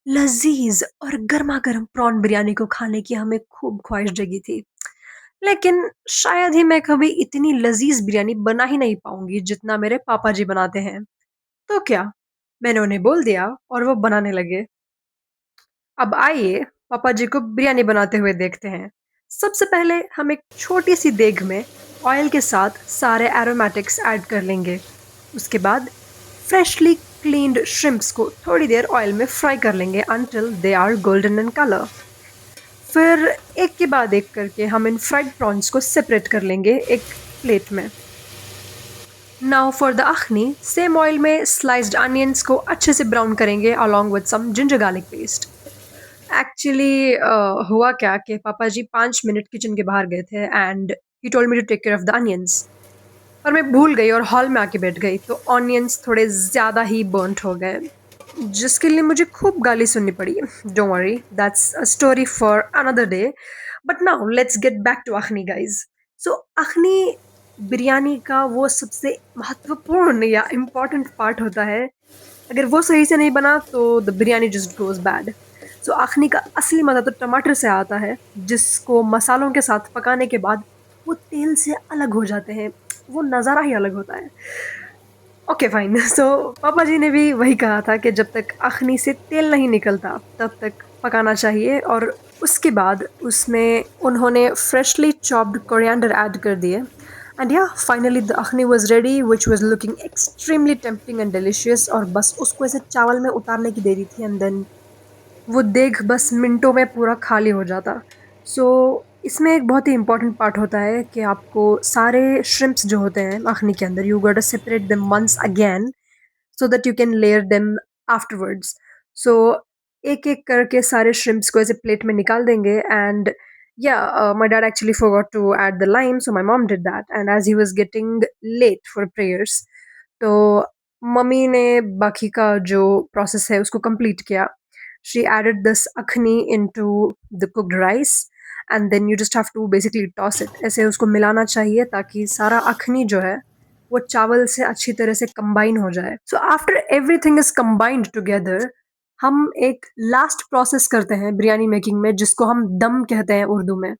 लजीज और गर्मा-गर्म प्रॉन बिरयानी को खाने की हमें खूब ख्वाहिश जगी थी। लेकिन शायद ही मैं कभी इतनी लजीज बिरयानी बना ही नहीं पाऊंगी जितना मेरे पापा जी बनाते हैं। तो क्या? मैंने उन्हें बोल दिया और वो बनाने लगे। अब आइए पापा जी को बिरयानी बनाते हुए देखते हैं। सबसे पहले हम एक छोटी सी देग में ऑयल के साथ सारे एरोमेटिक्स ऐड कर लेंगे। उसके बाद फ्रेशली क्लीन्ड श्रिम्प्स को थोड़ी देर ऑयल में फ्राई कर लेंगे until they are golden in colour. फिर एक के बाद एक करके हम इन फ्राइड प्रॉन्स को सेपरेट कर लेंगे एक प्लेट में। Now for the akhni, same oil में स्लाइस्ड अनियंस को अच्छे से ब्राउन करेंगे along with some ginger garlic paste। Actually हुआ क्या कि पापा जी 5 मिनट किचन के बाहर गए थे and he told me to take care of the onions. पर मैं भूल गई और हॉल में आके बैठ गई तो ऑनियंस थोड़े ज़्यादा ही बर्न्ट हो गए, जिसके लिए मुझे खूब गाली सुननी पड़ी। Don't worry, that's a story for another day. But now let's get back to akhni guys. So akhni biryani का वो सबसे महत्वपूर्ण या इम्पोर्टेंट पार्ट होता है। अगर वो सही से नहीं बना तो the biryani just goes bad. So अखनी का असली मज़ा तो टमाटर से आता है, जिसको मसालों के साथ पकाने के बाद वो तेल से अलग हो जाते हैं। वो नज़ारा ही अलग होता है। Okay fine. सो पापा जी ने भी वही कहा था कि जब तक अखनी से तेल नहीं निकलता तब तक पकाना चाहिए, और उसके बाद उसमें उन्होंने फ्रेशली चॉप्ड कोरिएंडर ऐड कर दिए। एंड या फाइनली द अखनी was ready which was looking extremely tempting and delicious, और बस उसको ऐसे चावल में उतारने की देरी थी एंड देन वो देख बस मिनटों में पूरा खाली हो जाता। सो इसमें एक बहुत ही इम्पोर्टेंट पार्ट होता है कि आपको सारे श्रिम्प्स जो होते हैं मखनी के अंदर, you got to separate them once again so that you can layer them afterwards. So एक एक करके सारे श्रिम्प्स को ऐसे प्लेट में निकाल देंगे। And yeah my dad actually forgot to add the lime, so my mom did that and as he was getting late for prayers, तो मम्मी ने बाकी का जो प्रोसेस है उसको कंप्लीट किया। She added this akhni into the cooked rice and then you just have to basically toss it। ऐसे उसको मिलाना चाहिए ताकि सारा अखनी जो है वो चावल से अच्छी तरह से कंबाइन हो जाए। So after everything is combined together, हम एक लास्ट प्रोसेस करते हैं बिरयानी मेकिंग में जिसको हम दम कहते हैं उर्दू में।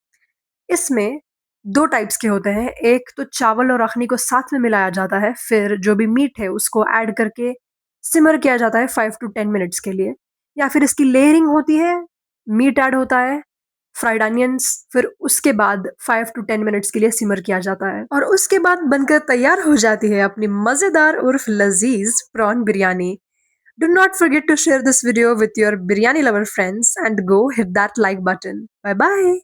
इसमें 2 टाइप्स के होते हैं, एक तो चावल और अखनी को साथ में मिलाया जाता है, फिर जो भी मीट है उसको ऐड करके सिमर किया जाता है 5 टू 10 मिनट्स के लिए, या फिर इसकी लेयरिंग होती है, मीट ऐड होता है, फ्राइड अनियंस, फिर उसके बाद 5 टू 10 मिनट्स के लिए सिमर किया जाता है और उसके बाद बनकर तैयार हो जाती है अपनी मज़ेदार उर्फ लज़ीज़ prawn biryani. Do not forget to share this video with your biryani lover friends and go hit that like button. Bye bye.